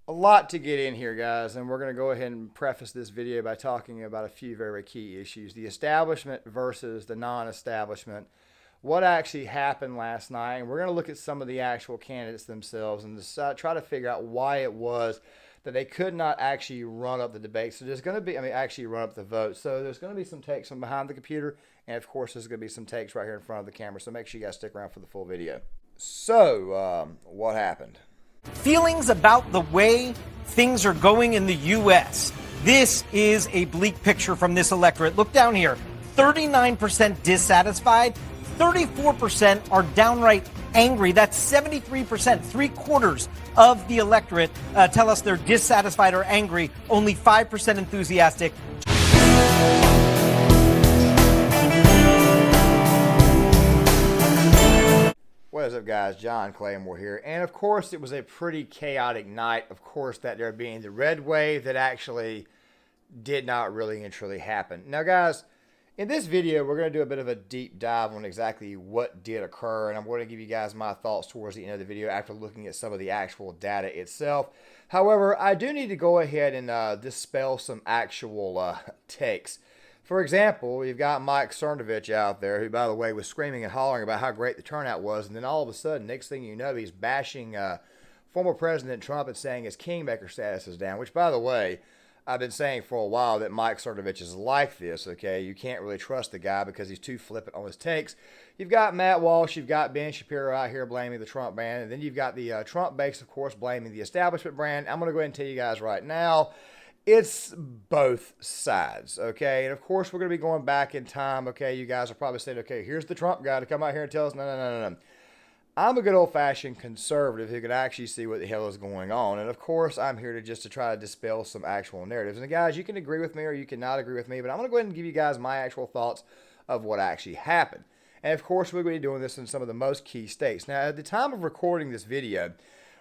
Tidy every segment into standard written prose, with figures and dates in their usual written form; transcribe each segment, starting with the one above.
A lot to get in here, guys, and we're going to go ahead and preface this video by talking about a few very key issues. The establishment versus the non-establishment. What actually happened last night, and we're going to look at some of the actual candidates themselves and try to figure out why it was that they could not actually run up the debate. So there's going to be, actually run up the vote. So there's going to be some takes from behind the computer, and of course there's going to be some takes right here in front of the camera. So make sure you guys stick around for the full video. So, what happened? Feelings about the way things are going in the U.S. This is a bleak picture from this electorate. Look down here. 39% dissatisfied. 34% are downright angry. That's 73%. 3/4 of the electorate tell us they're dissatisfied or angry. Only 5% enthusiastic. What is up, guys? John Claymore here. And of course, it was a pretty chaotic night. Of course, that there being the red wave that actually did not really and truly happen. Now, guys, in this video, we're going to do a bit of a deep dive on exactly what did occur. And I'm going to give you guys my thoughts towards the end of the video after looking at some of the actual data itself. However, I do need to go ahead and dispel some actual takes. For example, you've got Mike Cernovich out there, who, by the way, was screaming and hollering about how great the turnout was, and then all of a sudden, next thing you know, he's bashing former President Trump and saying his kingmaker status is down, which, by the way, I've been saying for a while that Mike Cernovich is like this, okay? You can't really trust the guy because he's too flippant on his takes. You've got Matt Walsh, you've got Ben Shapiro out here blaming the Trump brand, and then you've got the Trump base, of course, blaming the establishment brand. I'm going to go ahead and tell you guys right now, it's both sides, okay? And of course, we're going to be going back in time, okay? You guys are probably saying, okay, here's the Trump guy to come out here and tell us, no. I'm a good old-fashioned conservative who can actually see what the hell is going on. And of course, I'm here to try to dispel some actual narratives. And guys, you can agree with me or you cannot agree with me, but I'm going to go ahead and give you guys my actual thoughts of what actually happened. And of course, we're going to be doing this in some of the most key states. Now, at the time of recording this video,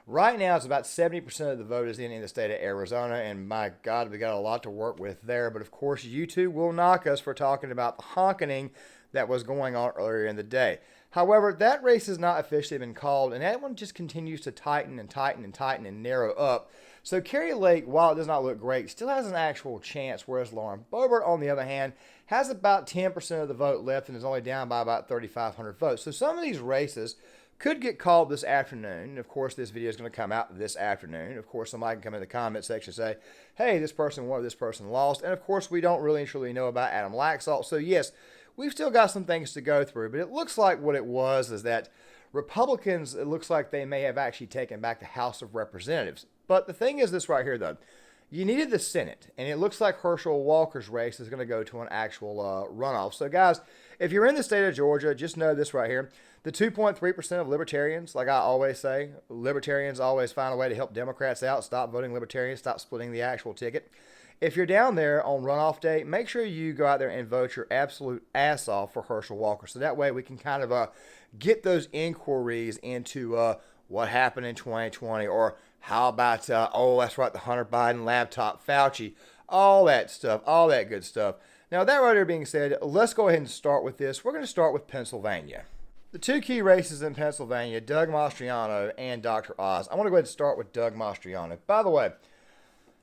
right now, it's about 70% of the vote is in the state of Arizona, and my God, we got a lot to work with there. But of course, YouTube will knock us for talking about the honkening that was going on earlier in the day. However, that race has not officially been called, and that one just continues to tighten and narrow up. So Kari Lake, while it does not look great, still has an actual chance, whereas Lauren Boebert, on the other hand, has about 10% of the vote left and is only down by about 3,500 votes. So some of these races could get called this afternoon. Of course, this video is going to come out this afternoon. Of course, somebody can come in the comment section and say, hey, this person won, this person lost. And of course, we don't really and truly know about Adam Laxalt. So yes, we've still got some things to go through. But it looks like what it was is that Republicans, it looks like they may have actually taken back the House of Representatives. But the thing is this right here, though. You needed the Senate, and it looks like Herschel Walker's race is going to go to an actual runoff. So, guys, if you're in the state of Georgia, just know this right here. The 2.3% of libertarians, like I always say, libertarians always find a way to help Democrats out. Stop voting libertarians. Stop splitting the actual ticket. If you're down there on runoff day, make sure you go out there and vote your absolute ass off for Herschel Walker. So that way we can kind of get those inquiries into what happened in 2020, or how about, oh, that's right, the Hunter Biden laptop, Fauci, all that stuff, all that good stuff. Now, that right there being said, let's go ahead and start with this. We're going to start with Pennsylvania. The two key races in Pennsylvania, Doug Mastriano and Dr. Oz. I want to go ahead and start with Doug Mastriano. By the way,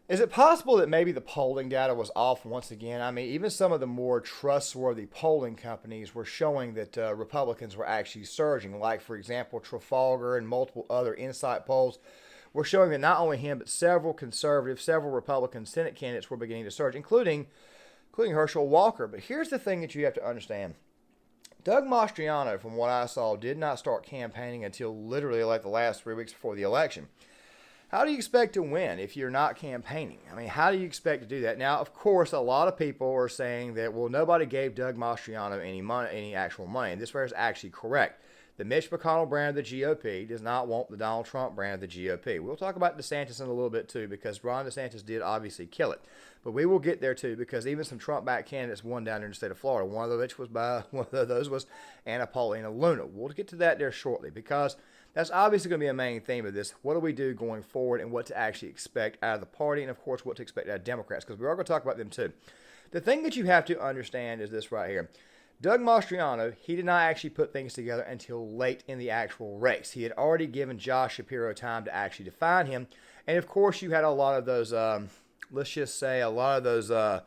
is it possible that maybe the polling data was off once again? I mean, even some of the more trustworthy polling companies were showing that Republicans were actually surging. Like, for example, Trafalgar and multiple other Insight polls were showing that not only him, but several conservative, several Republican Senate candidates were beginning to surge, including Herschel Walker. But here's the thing that you have to understand. Doug Mastriano, from what I saw, did not start campaigning until literally like the last 3 weeks before the election. How do you expect to win if you're not campaigning? I mean, how do you expect to do that? Now, of course, a lot of people are saying that, well, nobody gave Doug Mastriano any money, any actual money. And this is actually correct. The Mitch McConnell brand of the GOP does not want the Donald Trump brand of the GOP. We'll talk about DeSantis in a little bit, too, because Ron DeSantis did obviously kill it. But we will get there, too, because even some Trump-backed candidates won down there in the state of Florida. One of those was Anna Paulina Luna. We'll get to that there shortly, because that's obviously going to be a main theme of this. What do we do going forward, and what to actually expect out of the party, and, of course, what to expect out of Democrats, because we are going to talk about them, too. The thing that you have to understand is this right here. Doug Mastriano, he did not actually put things together until late in the actual race. He had already given Josh Shapiro time to actually define him, And of course, you had a lot of those, let's just say, a lot of those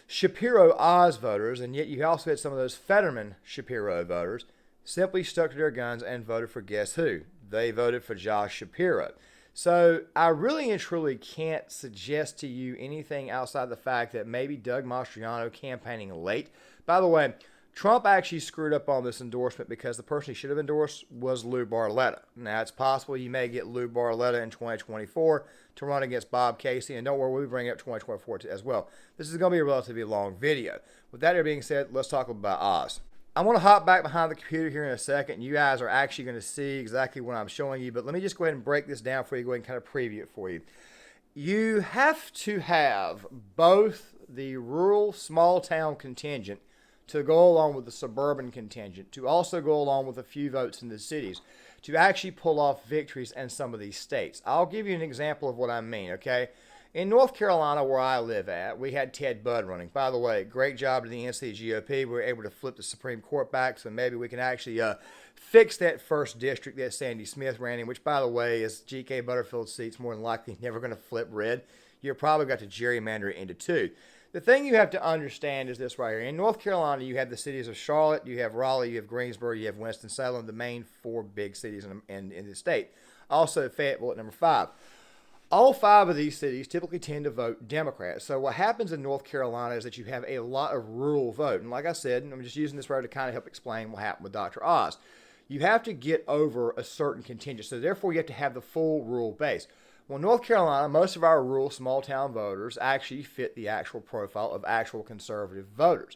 Shapiro Oz voters, and yet you also had some of those Fetterman Shapiro voters simply stuck to their guns and voted for guess who? They voted for Josh Shapiro. So I really and truly can't suggest to you anything outside the fact that maybe Doug Mastriano campaigning late. By the way, Trump actually screwed up on this endorsement because the person he should have endorsed was Lou Barletta. Now, it's possible you may get Lou Barletta in 2024 to run against Bob Casey, and don't worry, we'll be bringing up 2024 as well. This is going to be a relatively long video. With that being said, let's talk about Oz. I want to hop back behind the computer here in a second. You guys are actually going to see exactly what I'm showing you, but let me just go ahead and break this down for you, go ahead and kind of preview it for you. You have to have both the rural small town contingent to go along with the suburban contingent, to also go along with a few votes in the cities, to actually pull off victories in some of these states. I'll give you an example of what I mean, okay? In North Carolina, where I live at, we had Ted Budd running. By the way, great job to the NCGOP. We were able to flip the Supreme Court back, so maybe we can actually fix that first district that Sandy Smith ran in, which, by the way, is G.K. Butterfield's seat's more than likely never going to flip red. You're probably got to gerrymander it into two. The thing you have to understand is this right here. In North Carolina, you have the cities of Charlotte, you have Raleigh, you have Greensboro, you have Winston-Salem, the main four big cities in the state. Also, Fayetteville at number 5. All 5 of these cities typically tend to vote Democrat. So what happens in North Carolina is that you have a lot of rural vote. And like I said, I'm just using this right to kind of help explain what happened with Dr. Oz. You have to get over a certain contingent. So therefore, you have to have the full rural base. Well, North Carolina, most of our rural small town voters actually fit the actual profile of actual conservative voters.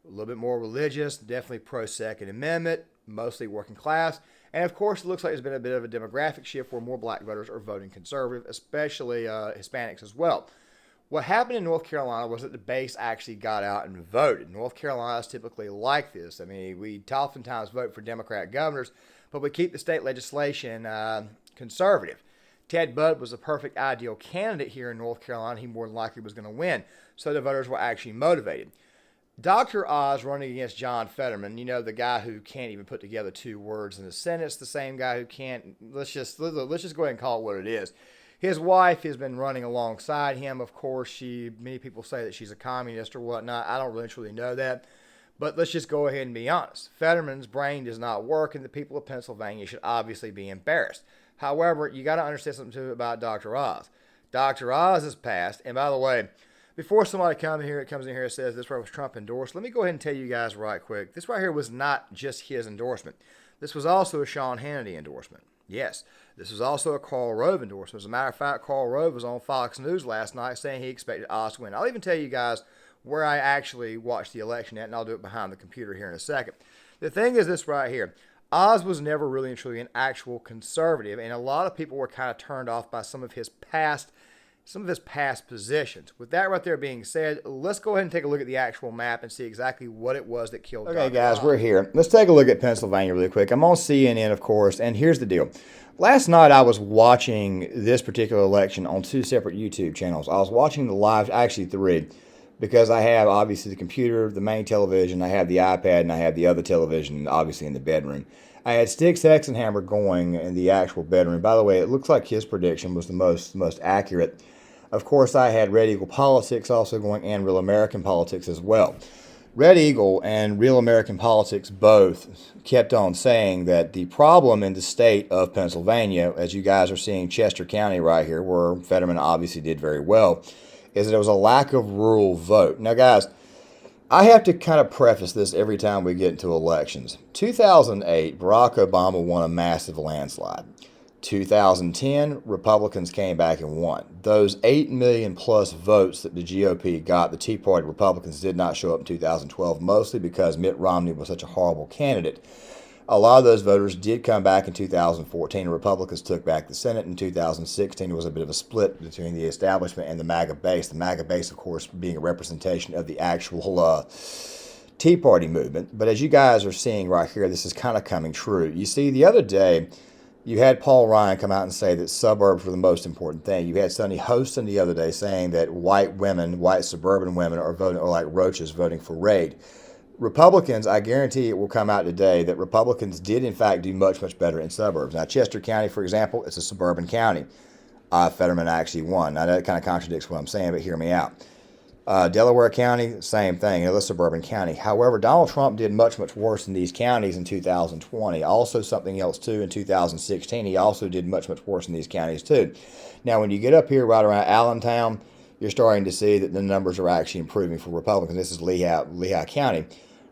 A little bit more religious, definitely pro-Second Amendment, mostly working class. And of course, it looks like there's been a bit of a demographic shift where more black voters are voting conservative, especially Hispanics as well. What happened in North Carolina was that the base actually got out and voted. North Carolina is typically like this. I mean, we oftentimes vote for Democrat governors, but we keep the state legislation conservative. Ted Budd was a perfect ideal candidate here in North Carolina. He more than likely was going to win, so the voters were actually motivated. Dr. Oz running against John Fetterman, you know, the guy who can't even put together 2 words in a sentence, the same guy who can't, let's just go ahead and call it what it is. His wife has been running alongside him. Of course, many people say that she's a communist or whatnot. I don't really truly know that. But let's just go ahead and be honest. Fetterman's brain does not work, and the people of Pennsylvania should obviously be embarrassed. However, you got to understand something too about Dr. Oz. Dr. Oz has passed, and by the way, before somebody comes in here and says this was Trump endorsed, let me go ahead and tell you guys right quick. This right here was not just his endorsement. This was also a Sean Hannity endorsement. Yes, this was also a Karl Rove endorsement. As a matter of fact, Karl Rove was on Fox News last night saying he expected Oz to win. I'll even tell you guys where I actually watched the election at, and I'll do it behind the computer here in a second. The thing is this right here. Oz was never really and truly an actual conservative, and a lot of people were kind of turned off by some of his past positions. With that right there being said, let's go ahead and take a look at the actual map and see exactly what it was that killed Dr. Okay, guys, we're here. Let's take a look at Pennsylvania really quick. I'm on CNN, of course, and here's the deal. Last night, I was watching this particular election on 2 separate YouTube channels. I was watching the live, actually 3, because I have, obviously, the computer, the main television, I have the iPad, and I have the other television, obviously, in the bedroom. I had Sticks, Hex, and Hammer going in the actual bedroom. By the way, it looks like his prediction was the most accurate. Of course, I had Red Eagle Politics also going and Real American Politics as well. Red Eagle and Real American Politics both kept on saying that the problem in the state of Pennsylvania, as you guys are seeing Chester County right here, where Fetterman obviously did very well, is that there was a lack of rural vote. Now, guys, I have to kind of preface this every time we get into elections. 2008, Barack Obama won a massive landslide. 2010, Republicans came back and won. Those 8 million plus votes that the GOP got, the Tea Party Republicans did not show up in 2012, mostly because Mitt Romney was such a horrible candidate. A lot of those voters did come back in 2014. Republicans took back the Senate. In 2016, there was a bit of a split between the establishment and the MAGA base. The MAGA base, of course, being a representation of the actual Tea Party movement. But as you guys are seeing right here, this is kind of coming true. You see, the other day, you had Paul Ryan come out and say that suburbs were the most important thing. You had Sonny Hostin the other day saying that white suburban women are like roaches voting for Raid. Republicans, I guarantee it will come out today that Republicans did in fact do much better in suburbs. Now, Chester County, for example, it's a suburban county. Fetterman actually won. Now, that kind of contradicts what I'm saying, but hear me out. Delaware County, same thing, another suburban county. However, Donald Trump did much, much worse in these counties in 2020. Also, something else, too, in 2016, he also did much, much worse in these counties, too. Now, when you get up here right around Allentown, you're starting to see that the numbers are actually improving for Republicans. This is Lehigh County.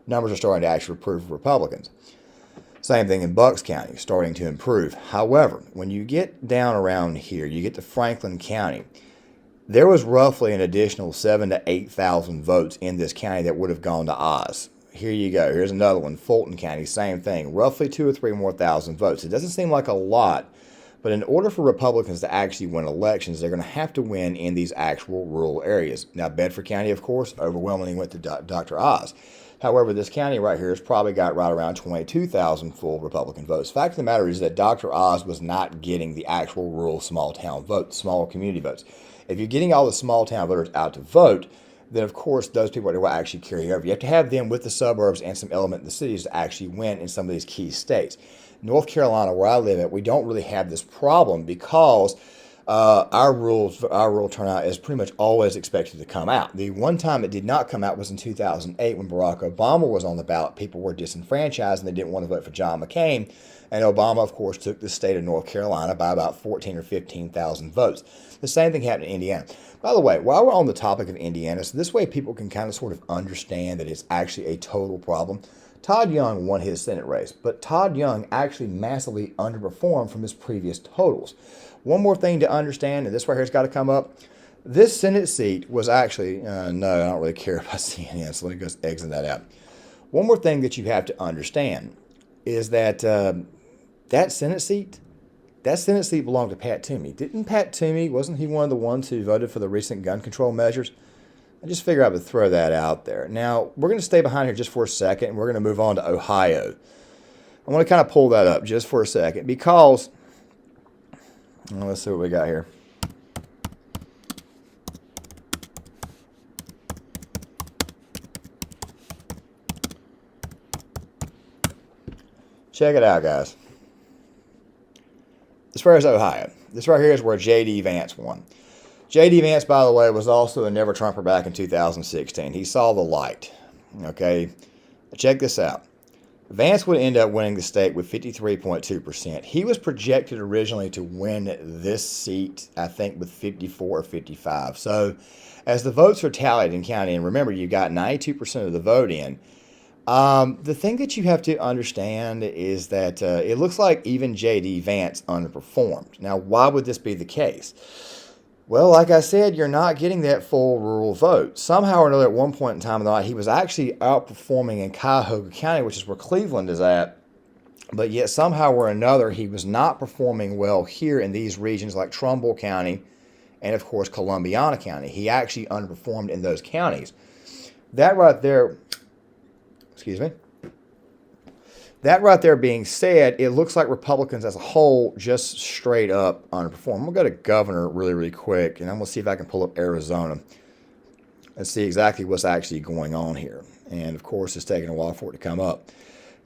Numbers are starting to actually improve for Republicans. Same thing in Bucks County, starting to improve. However, when you get down around here, you get to Franklin County, there was roughly an additional 7,000 to 8,000 votes in this county that would have gone to Oz. Here you go. Here's another one. Fulton County, same thing. Roughly 2,000 or 3,000 more votes. It doesn't seem like a lot, but in order for Republicans to actually win elections, they're going to have to win in these actual rural areas. Now, Bedford County, of course, overwhelmingly went to Dr. Oz. However, this county right here has probably got right around 22,000 full Republican votes. Fact of the matter is that Dr. Oz was not getting the actual rural small town votes, small community votes. If you're getting all the small town voters out to vote, then of course those people will actually carry over. You have to have them with the suburbs and some element in the cities to actually win in some of these key states. North Carolina, where I live at, we don't really have this problem because our rural turnout is pretty much always expected to come out. The one time it did not come out was in 2008 when Barack Obama was on the ballot. People were disenfranchised and they didn't want to vote for John McCain. And Obama, of course, took the state of North Carolina by about 14,000 or 15,000 votes. The same thing happened in Indiana. By the way, while we're on the topic of Indiana, so this way people can kind of sort of understand that it's actually a total problem. Todd Young won his Senate race, but Todd Young actually massively underperformed from his previous totals. One more thing to understand, and this right here has got to come up. This Senate seat was actually, no, I don't really care about CNN, so let me just exit that out. One more thing that you have to understand is that that Senate seat belonged to Pat Toomey. Didn't Pat Toomey, wasn't he one of the ones who voted for the recent gun control measures? I just figured I would throw that out there. Now, we're going to stay behind here just for a second, and we're going to move on to Ohio. I want to kind of pull that up just for a second because, let's see what we got here. Check it out, guys. As far as Ohio, this right here is where J.D. Vance won. J.D. Vance, by the way, was also a never Trumper back in 2016. He saw the light. Okay, check this out. Vance would end up winning the state with 53.2%. He was projected originally to win this seat, I think, with 54 or 55. So as the votes are tallied in county, and remember, you got 92% of the vote in, the thing that you have to understand is that it looks like even J.D. Vance underperformed. Now, why would this be the case? Well, like I said, you're not getting that full rural vote. Somehow or another, at one point in time in the night, he was actually outperforming in Cuyahoga County, which is where Cleveland is at. But yet somehow or another, he was not performing well here in these regions like Trumbull County and, of course, Columbiana County. He actually underperformed in those counties. That right there, excuse me. That right there being said, it looks like Republicans as a whole just straight up underperform. I'm going to go to governor really, really quick, and I'm going to see if I can pull up Arizona and see exactly what's actually going on here. And, of course, it's taking a while for it to come up.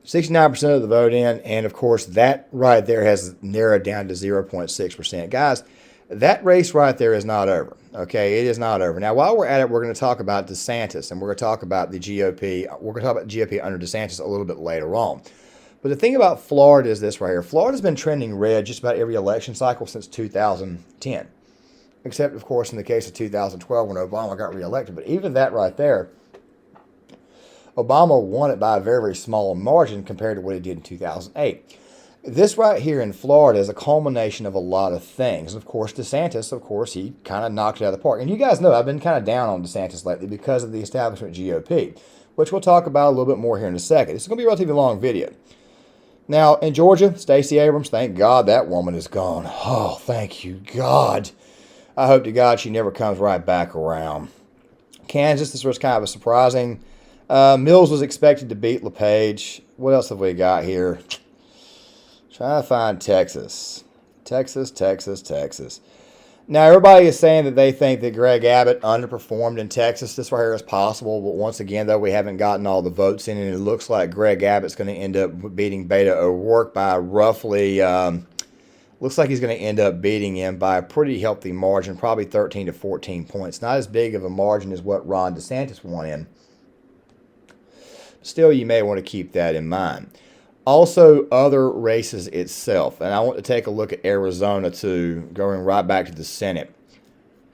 69% of the vote in, and, of course, that right there has narrowed down to 0.6%. Guys, that race right there is not over, okay? It is not over. Now, while we're at it, we're going to talk about DeSantis, and we're going to talk about the GOP. We're going to talk about GOP under DeSantis a little bit later on. But the thing about Florida is this right here. Florida's been trending red just about every election cycle since 2010. Except, of course, in the case of 2012 when Obama got reelected. But even that right there, Obama won it by a very, very small margin compared to what he did in 2008. This right here in Florida is a culmination of a lot of things. Of course, DeSantis, of course, he kind of knocked it out of the park. And you guys know I've been kind of down on DeSantis lately because of the establishment GOP, which we'll talk about a little bit more here in a second. This is going to be a relatively long video. Now, in Georgia, Stacey Abrams, thank God that woman is gone. Oh, thank you, God. I hope to God she never comes right back around. Kansas, this was kind of a surprising. Mills was expected to beat LePage. What else have we got here? Trying to find Texas. Texas. Now, everybody is saying that they think that Greg Abbott underperformed in Texas. This right here is possible, but once again, though, we haven't gotten all the votes in, and it looks like Greg Abbott's going to end up beating Beto O'Rourke by roughly, Looks like he's going to end up beating him by a pretty healthy margin, probably 13 to 14 points. Not as big of a margin as what Ron DeSantis won in. Still, you may want to keep that in mind. Also, other races itself. And I want to take a look at Arizona, too, going right back to the Senate.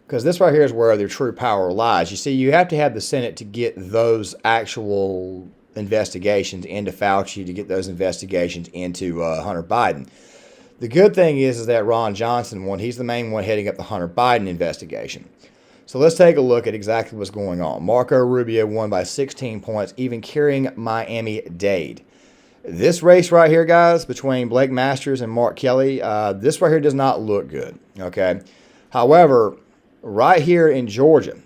Because this right here is where their true power lies. You see, you have to have the Senate to get those actual investigations into Fauci, to get those investigations into Hunter Biden. The good thing is that Ron Johnson won. He's the main one heading up the Hunter Biden investigation. So let's take a look at exactly what's going on. Marco Rubio won by 16 points, even carrying Miami-Dade. This race right here, guys, between Blake Masters and Mark Kelly, this right here does not look good, okay? However, right here in Georgia,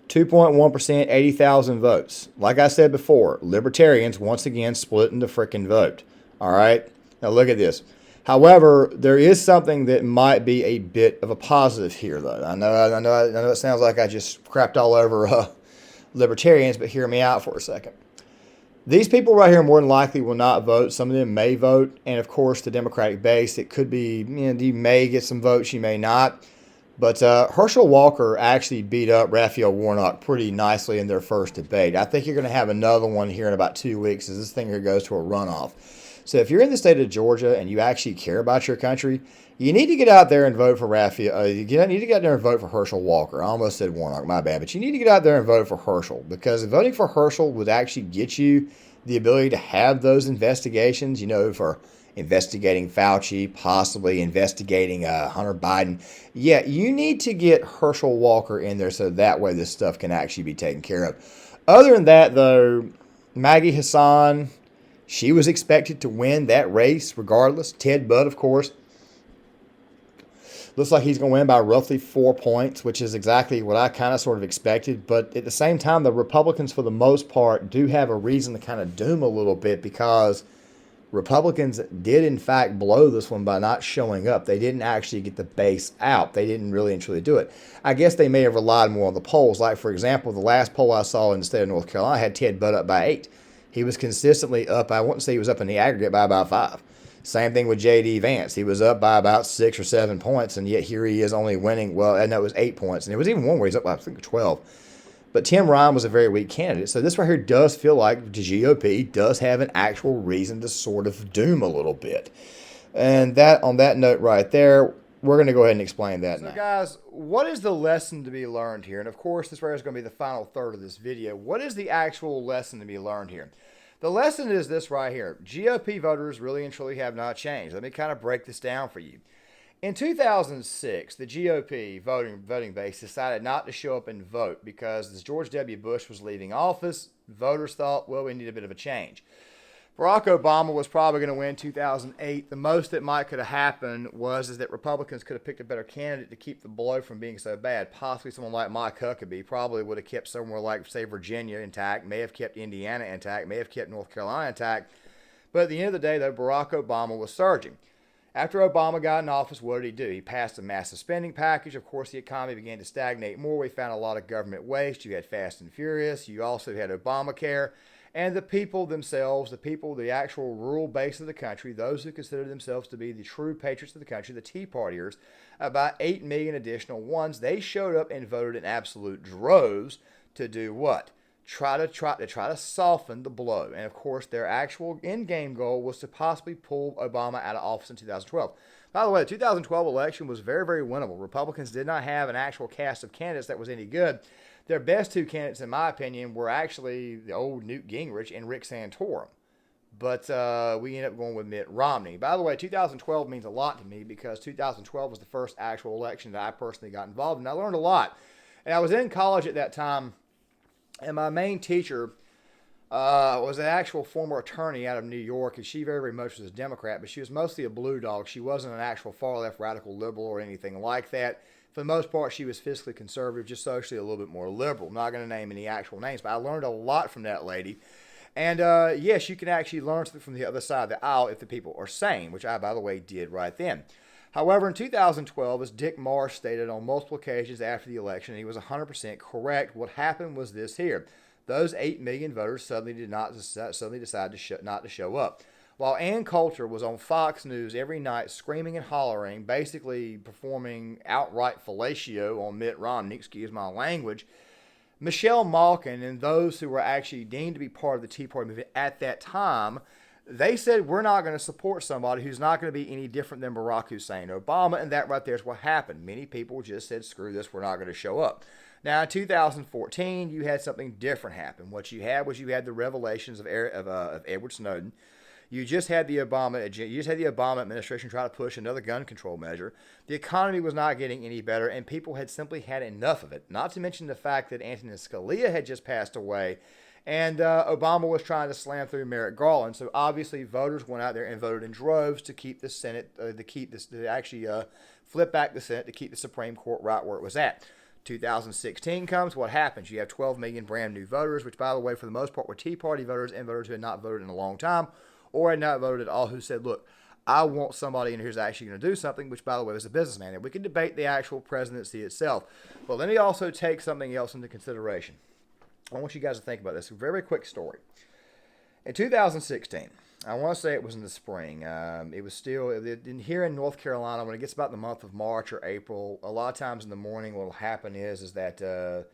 2.1%, 80,000 votes. Like I said before, libertarians once again splitting the frickin' vote, all right? Now look at this. However, there is something that might be a bit of a positive here, though. I know it sounds like I just crapped all over libertarians, but hear me out for a second. These people right here more than likely will not vote. Some of them may vote, and of course, the Democratic base, it could be, you may get some votes, you may not. But Herschel Walker actually beat up Raphael Warnock pretty nicely in their first debate. I think you're going to have another one here in about 2 weeks as this thing here goes to a runoff. So if you're in the state of Georgia and you actually care about your country, you need to get out there and vote for Raphael. You need to get out there and vote for Herschel Walker. I almost said Warnock, my bad. But you need to get out there and vote for Herschel, because voting for Herschel would actually get you the ability to have those investigations, for investigating Fauci, possibly investigating Hunter Biden. Yeah, you need to get Herschel Walker in there so that way this stuff can actually be taken care of. Other than that, though, Maggie Hassan, she was expected to win that race regardless. Ted Budd, of course, looks like he's going to win by roughly 4 points, which is exactly what I kind of sort of expected. But at the same time, the Republicans, for the most part, do have a reason to kind of doom a little bit, because Republicans did, in fact, blow this one by not showing up. They didn't actually get the base out. They didn't really and truly do it. I guess they may have relied more on the polls. Like, for example, the last poll I saw in the state of North Carolina had Ted Budd up by 8. He was consistently up. I wouldn't say he was up in the aggregate by about 5. Same thing with J.D. Vance. He was up by about 6 or 7 points, and yet here he is only winning. Well, I know it was 8 points, and there was even one where he's up by, I think, 12. But Tim Ryan was a very weak candidate. So this right here does feel like the GOP does have an actual reason to sort of doom a little bit. And that, on that note right there, we're going to go ahead and explain that now. So guys, what is the lesson to be learned here? And of course, this right here is going to be the final third of this video. What is the actual lesson to be learned here? The lesson is this right here. GOP voters really and truly have not changed. Let me kind of break this down for you. In 2006, the GOP voting base decided not to show up and vote because as George W. Bush was leaving office, voters thought, well, we need a bit of a change. Barack Obama was probably going to win 2008. The most that might could have happened was that Republicans could have picked a better candidate to keep the blow from being so bad. Possibly someone like Mike Huckabee probably would have kept somewhere like, say, Virginia intact, may have kept Indiana intact, may have kept North Carolina intact. But at the end of the day, though, Barack Obama was surging. After Obama got in office, what did he do? He passed a massive spending package. Of course, the economy began to stagnate more. We found a lot of government waste. You had Fast and Furious. You also had Obamacare. And the people themselves, the actual rural base of the country, those who consider themselves to be the true patriots of the country, the Tea Partiers, about 8 million additional ones, they showed up and voted in absolute droves to do what? Try to soften the blow. And of course, their actual end-game goal was to possibly pull Obama out of office in 2012. By the way, the 2012 election was very, very winnable. Republicans did not have an actual cast of candidates that was any good. Their best two candidates, in my opinion, were actually the old Newt Gingrich and Rick Santorum. But we ended up going with Mitt Romney. By the way, 2012 means a lot to me because 2012 was the first actual election that I personally got involved in. I learned a lot. And I was in college at that time, and my main teacher was an actual former attorney out of New York, and she very, very much was a Democrat, but she was mostly a blue dog. She wasn't an actual far-left radical liberal or anything like that. For the most part, she was fiscally conservative, just socially a little bit more liberal. I'm not going to name any actual names, but I learned a lot from that lady. And yes, you can actually learn something from the other side of the aisle if the people are sane, which I, by the way, did right then. However, in 2012, as Dick Marsh stated on multiple occasions after the election, he was 100% correct. What happened was this here. Those 8 million voters suddenly decided not to show up. while Ann Coulter was on Fox News every night screaming and hollering, basically performing outright fellatio on Mitt Romney, excuse my language, Michelle Malkin and those who were actually deemed to be part of the Tea Party movement at that time, they said, we're not going to support somebody who's not going to be any different than Barack Hussein Obama, and that right there is what happened. Many people just said, screw this, we're not going to show up. Now, in 2014, you had something different happen. What you had was the revelations of Edward Snowden. You just had the Obama administration try to push another gun control measure. The economy was not getting any better, and people had simply had enough of it. Not to mention the fact that Antonin Scalia had just passed away, and Obama was trying to slam through Merrick Garland. So obviously, voters went out there and voted in droves to keep the Senate, flip back the Senate to keep the Supreme Court right where it was at. 2016 comes, what happens? You have 12 million brand new voters, which, by the way, for the most part were Tea Party voters and voters who had not voted in a long time or had not voted at all, who said, look, I want somebody in here who's actually going to do something, which, by the way, was a businessman. And we can debate the actual presidency itself. But let me also take something else into consideration. I want you guys to think about this. A very, very quick story. In 2016, I want to say it was in the spring. It was still, here in North Carolina, when it gets about the month of March or April, a lot of times in the morning what will happen is that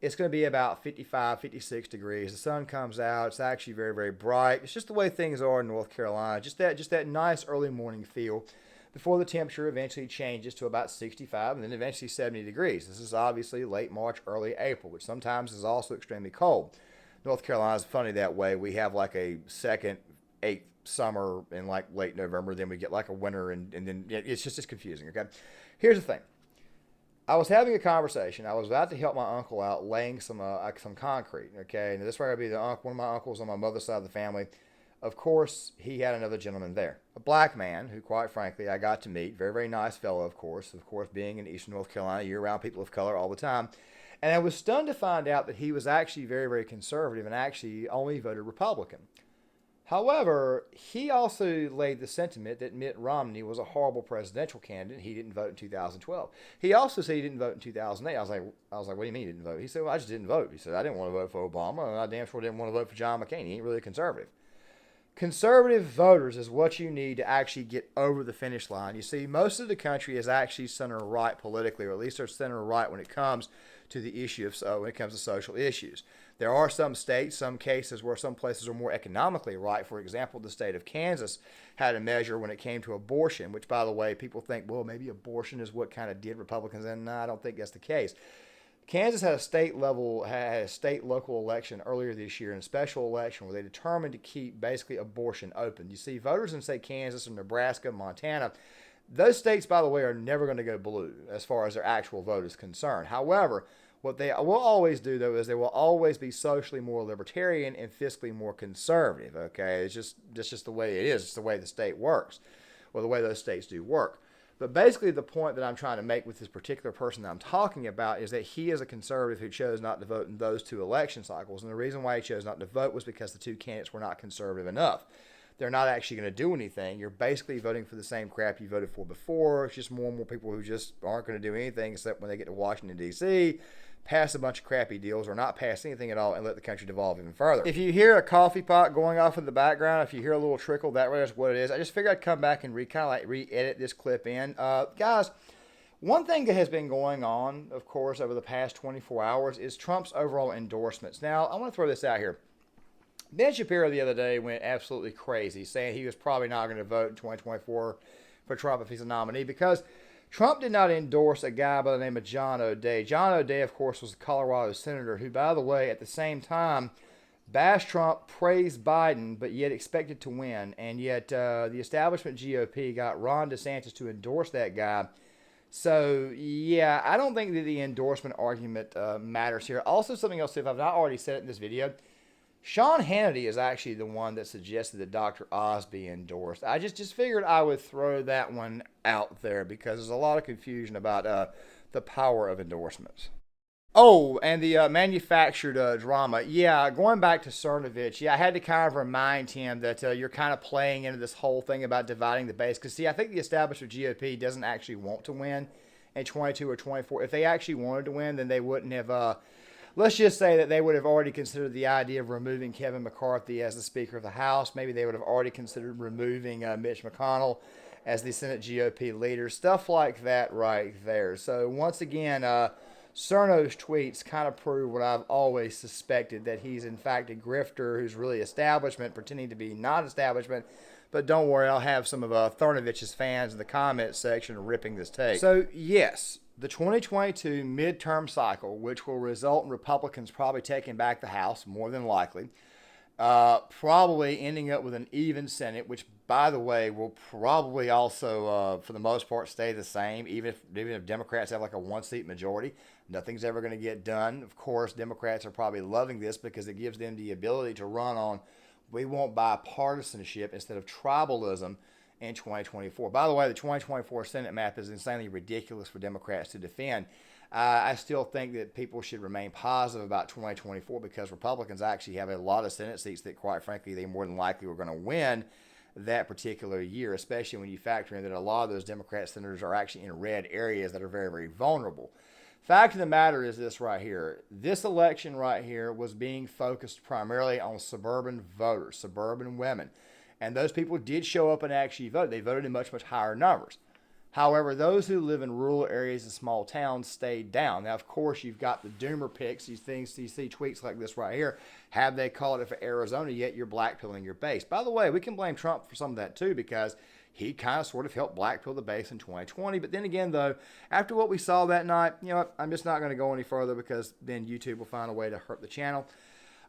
it's going to be about 55, 56 degrees. The sun comes out. It's actually very, very bright. It's just the way things are in North Carolina. Just that nice early morning feel before the temperature eventually changes to about 65 and then eventually 70 degrees. This is obviously late March, early April, which sometimes is also extremely cold. North Carolina is funny that way. We have like a second, eighth summer in like late November. Then we get like a winter, and then it's confusing, okay? Here's the thing. I was having a conversation. I was about to help my uncle out laying some concrete, okay? And this way I'd be one of my uncles on my mother's side of the family. Of course, he had another gentleman there, a black man who, quite frankly, I got to meet. Very, very nice fellow, of course. Of course, being in Eastern North Carolina, you're around people of color all the time. And I was stunned to find out that he was actually very, very conservative and actually only voted Republican. However, he also laid the sentiment that Mitt Romney was a horrible presidential candidate. He didn't vote in 2012. He also said he didn't vote in 2008. I was like, what do you mean he didn't vote? He said, well, I just didn't vote. He said, I didn't want to vote for Obama, and I damn sure didn't want to vote for John McCain. He ain't really conservative. Conservative voters is what you need to actually get over the finish line. You see, most of the country is actually center-right politically, or at least they're center-right when it comes to the issue of when it comes to social issues. There are some states, some cases where some places are more economically right. For example, the state of Kansas had a measure when it came to abortion, which, by the way, people think, well, maybe abortion is what kind of did Republicans in. No, I don't think that's the case. Kansas had a state local election earlier this year, in a special election where they determined to keep basically abortion open. You see, voters in, say, Kansas or Nebraska, Montana, those states, by the way, are never going to go blue as far as their actual vote is concerned. However, what they will always do, though, is they will always be socially more libertarian and fiscally more conservative, okay? It's just the way it is. It's the way the state works, or the way those states do work. But basically the point that I'm trying to make with this particular person that I'm talking about is that he is a conservative who chose not to vote in those two election cycles. And the reason why he chose not to vote was because the two candidates were not conservative enough. They're not actually going to do anything. You're basically voting for the same crap you voted for before. It's just more and more people who just aren't going to do anything except when they get to Washington, D.C., pass a bunch of crappy deals or not pass anything at all and let the country devolve even further. If you hear a coffee pot going off in the background, if you hear a little trickle, that's what it is. I just figured I'd come back and re-edit this clip in. Guys, one thing that has been going on, of course, over the past 24 hours is Trump's overall endorsements. Now, I want to throw this out here. Ben Shapiro the other day went absolutely crazy, saying he was probably not going to vote in 2024 for Trump if he's a nominee because Trump did not endorse a guy by the name of John O'Day. John O'Day, of course, was a Colorado senator who, by the way, at the same time, bashed Trump, praised Biden, but yet expected to win. And yet the establishment GOP got Ron DeSantis to endorse that guy. So, yeah, I don't think that the endorsement argument matters here. Also, something else, if I've not already said it in this video, Sean Hannity is actually the one that suggested that Dr. Oz be endorsed. I just figured I would throw that one out there because there's a lot of confusion about the power of endorsements. Oh, and the manufactured drama. Yeah, going back to Cernovich, yeah, I had to kind of remind him that you're kind of playing into this whole thing about dividing the base. Because, see, I think the establishment GOP doesn't actually want to win in 22 or 24. If they actually wanted to win, then they wouldn't have let's just say that they would have already considered the idea of removing Kevin McCarthy as the Speaker of the House. Maybe they would have already considered removing Mitch McConnell as the Senate GOP leader. Stuff like that right there. So once again, Cerno's tweets kind of prove what I've always suspected, that he's in fact a grifter who's really establishment, pretending to be non-establishment. But don't worry, I'll have some of Thurnovich's fans in the comment section ripping this take. So yes, the 2022 midterm cycle, which will result in Republicans probably taking back the House, more than likely, probably ending up with an even Senate, which, by the way, will probably also, for the most part, stay the same, even if Democrats have like a one-seat majority. Nothing's ever going to get done. Of course, Democrats are probably loving this because it gives them the ability to run on, we want bipartisanship instead of tribalism in 2024. By the way, the 2024 Senate map is insanely ridiculous for Democrats to defend. I still think that people should remain positive about 2024 because Republicans actually have a lot of Senate seats that, quite frankly, they more than likely were going to win that particular year, especially when you factor in that a lot of those Democrat senators are actually in red areas that are very, very vulnerable. Fact of the matter is this right here. This election right here was being focused primarily on suburban voters, suburban women. And those people did show up and actually vote. They voted in much, much higher numbers. However, those who live in rural areas and small towns stayed down. Now, of course, you've got the doomer picks, these things, you see tweets like this right here. Have they called it for Arizona yet? You're blackpilling your base. By the way, we can blame Trump for some of that too because he kind of sort of helped blackpill the base in 2020. But then again, though, after what we saw that night, you know what? I'm just not going to go any further because then YouTube will find a way to hurt the channel.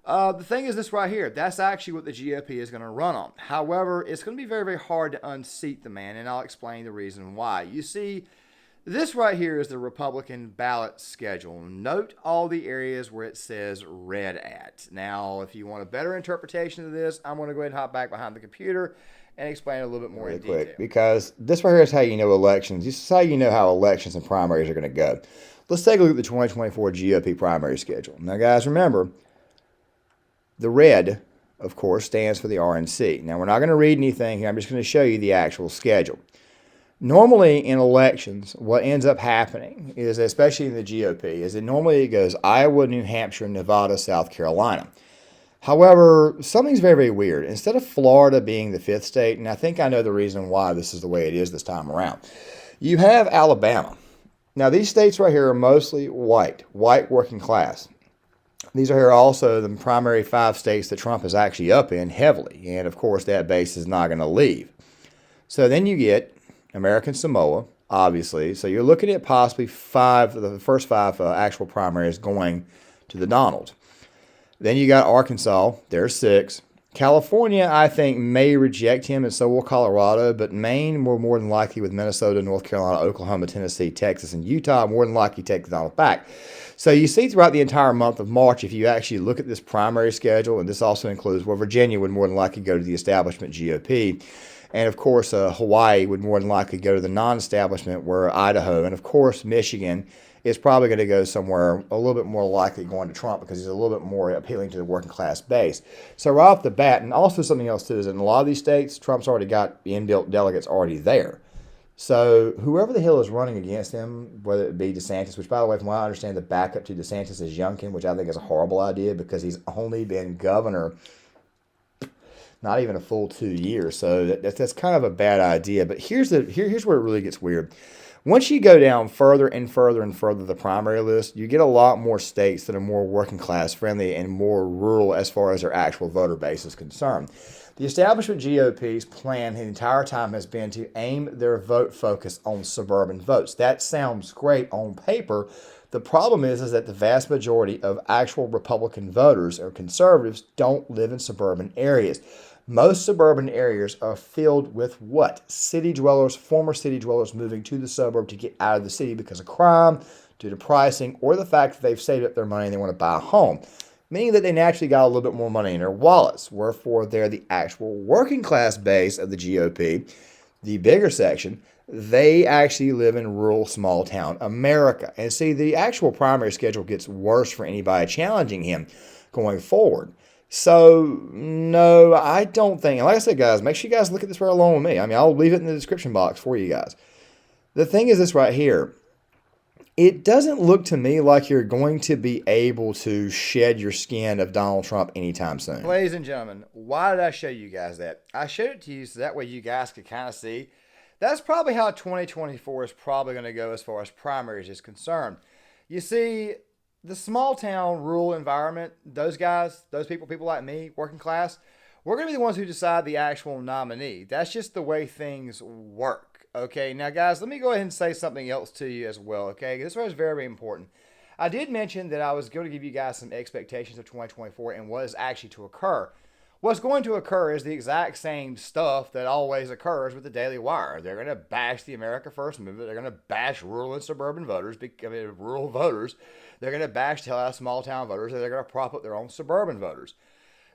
The thing is this right here. That's actually what the GOP is going to run on. However, it's going to be very, very hard to unseat the man, and I'll explain the reason why. You see, this right here is the Republican ballot schedule. Note all the areas where it says red at. Now, if you want a better interpretation of this, I'm going to go ahead and hop back behind the computer and explain it a little bit more in detail. Quick, because this right here is how you know elections. This is how you know how elections and primaries are going to go. Let's take a look at the 2024 GOP primary schedule. Now, guys, remember, the red, of course, stands for the RNC. Now, we're not going to read anything here. I'm just going to show you the actual schedule. Normally, in elections, what ends up happening is, especially in the GOP, is that normally it goes Iowa, New Hampshire, Nevada, South Carolina. However, something's very, very weird. Instead of Florida being the fifth state, and I think I know the reason why this is the way it is this time around, you have Alabama. Now, these states right here are mostly white working class. These are here also the primary 5 states that Trump is actually up in heavily. And, of course, that base is not going to leave. So then you get American Samoa, obviously. So you're looking at possibly the first 5 actual primaries going to the Donald. Then you got Arkansas. There's 6. California, I think, may reject him, and so will Colorado. But Maine, more than likely, with Minnesota, North Carolina, Oklahoma, Tennessee, Texas, and Utah, more than likely take the Donald back. So you see throughout the entire month of March, if you actually look at this primary schedule, and this also includes where Virginia would more than likely go to the establishment GOP. And, of course, Hawaii would more than likely go to the non-establishment, where Idaho, and, of course, Michigan is probably going to go somewhere a little bit more likely going to Trump because he's a little bit more appealing to the working class base. So right off the bat, and also something else too, is in a lot of these states, Trump's already got the inbuilt delegates already there. So whoever the hell is running against him, whether it be DeSantis, which by the way, from what I understand, the backup to DeSantis is Youngkin, which I think is a horrible idea because he's only been governor not even a full 2 years. So that's kind of a bad idea. But here's where it really gets weird. Once you go down further and further and further the primary list, you get a lot more states that are more working class friendly and more rural as far as their actual voter base is concerned. The establishment GOP's plan the entire time has been to aim their vote focus on suburban votes. That sounds great on paper. The problem is that the vast majority of actual Republican voters or conservatives don't live in suburban areas. Most suburban areas are filled with what? City dwellers, former city dwellers moving to the suburb to get out of the city because of crime, due to pricing, or the fact that they've saved up their money and they want to buy a home. Meaning that they naturally got a little bit more money in their wallets. Wherefore, they're the actual working class base of the GOP, the bigger section. They actually live in rural, small town America. And see, the actual primary schedule gets worse for anybody challenging him going forward. So, no, I don't think, and like I said, guys, make sure you guys look at this right along with me. I mean, I'll leave it in the description box for you guys. The thing is this right here. it doesn't look to me like you're going to be able to shed your skin of Donald Trump anytime soon. Ladies and gentlemen, why did I show you guys that? I showed it to you so that way you guys could kind of see. That's probably how 2024 is probably going to go as far as primaries is concerned. You see, the small town, rural environment, those guys, those people like me, working class, we're going to be the ones who decide the actual nominee. That's just the way things work. Okay, now guys, let me go ahead and say something else to you as well, okay? This was very, very important. I did mention that I was going to give you guys some expectations of 2024 and what is actually to occur. What's going to occur is the exact same stuff that always occurs with the Daily Wire. They're going to bash the America First movement. They're going to bash rural and suburban voters, rural voters. They're going to bash hell out of small town voters, and they're going to prop up their own suburban voters.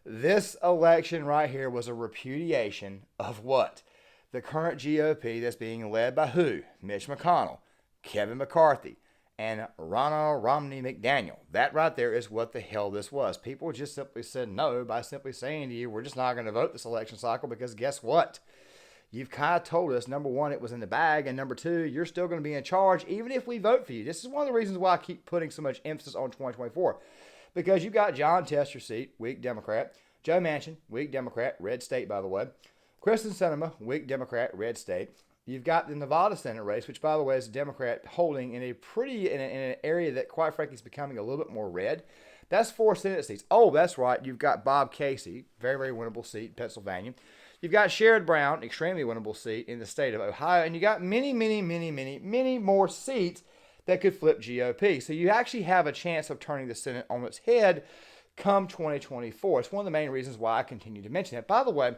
This election right here was a repudiation of what? The current GOP that's being led by who? Mitch McConnell, Kevin McCarthy, and Ronna Romney McDaniel. That right there is what the hell this was. People just simply said no by simply saying to you, we're just not going to vote this election cycle because guess what? You've kind of told us, number one, it was in the bag, and number two, you're still going to be in charge even if we vote for you. This is one of the reasons why I keep putting so much emphasis on 2024. Because you got John Tester's seat, weak Democrat. Joe Manchin, weak Democrat, red state, by the way. Kristen Sinema, weak Democrat, red state. You've got the Nevada Senate race, which, by the way, is a Democrat holding in an area that, quite frankly, is becoming a little bit more red. That's 4 Senate seats. Oh, that's right. You've got Bob Casey, very, very winnable seat in Pennsylvania. You've got Sherrod Brown, extremely winnable seat in the state of Ohio. And you got many more seats that could flip GOP. So you actually have a chance of turning the Senate on its head come 2024. It's one of the main reasons why I continue to mention it. By the way,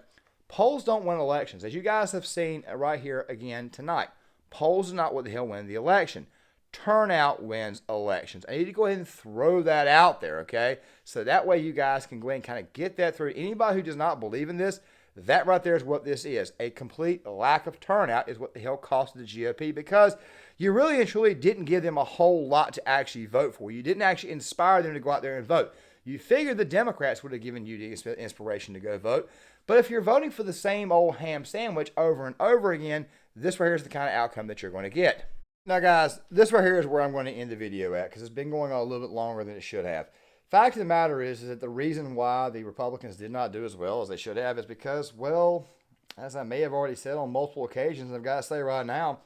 polls don't win elections. As you guys have seen right here again tonight, polls are not what the hell win the election. Turnout wins elections. I need to go ahead and throw that out there, okay? So that way you guys can go ahead and kind of get that through. Anybody who does not believe in this, that right there is what this is. A complete lack of turnout is what the hell cost the GOP because you really and truly didn't give them a whole lot to actually vote for. You didn't actually inspire them to go out there and vote. You figured the Democrats would have given you the inspiration to go vote. But if you're voting for the same old ham sandwich over and over again, this right here is the kind of outcome that you're going to get. Now, guys, this right here is where I'm going to end the video at because it's been going on a little bit longer than it should have. Fact of the matter is that the reason why the Republicans did not do as well as they should have is because, well, as I may have already said on multiple occasions, I've got to say right now,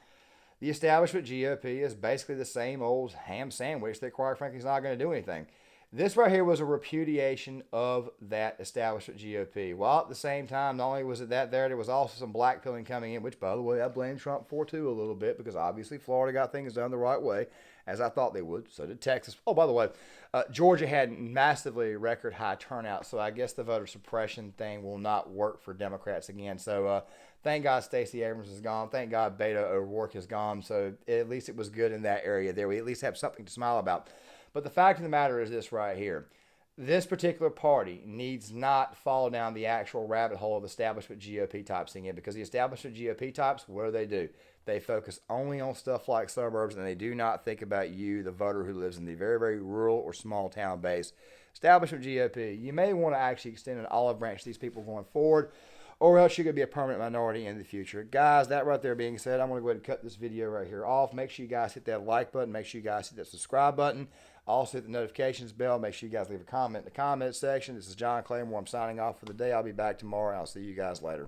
the establishment GOP is basically the same old ham sandwich that, quite frankly, is not going to do anything. This right here was a repudiation of that establishment GOP. While at the same time, not only was it that there was also some blackpilling coming in, which, by the way, I blame Trump for too a little bit because obviously Florida got things done the right way, as I thought they would. So did Texas. Oh, by the way, Georgia had massively record high turnout, so I guess the voter suppression thing will not work for Democrats again. So thank God Stacey Abrams is gone. Thank God Beto O'Rourke is gone. So at least it was good in that area there. We at least have something to smile about. But the fact of the matter is this right here. This particular party needs not fall down the actual rabbit hole of establishment GOP types again because the establishment GOP types, what do? They focus only on stuff like suburbs and they do not think about you, the voter who lives in the very, very rural or small town base. Establishment GOP, you may want to actually extend an olive branch to these people going forward or else you're going to be a permanent minority in the future. Guys, that right there being said, I'm going to go ahead and cut this video right here off. Make sure you guys hit that like button. Make sure you guys hit that subscribe button. Also hit the notifications bell. Make sure you guys leave a comment in the comment section. This is John Claymore. I'm signing off for the day. I'll be back tomorrow. I'll see you guys later.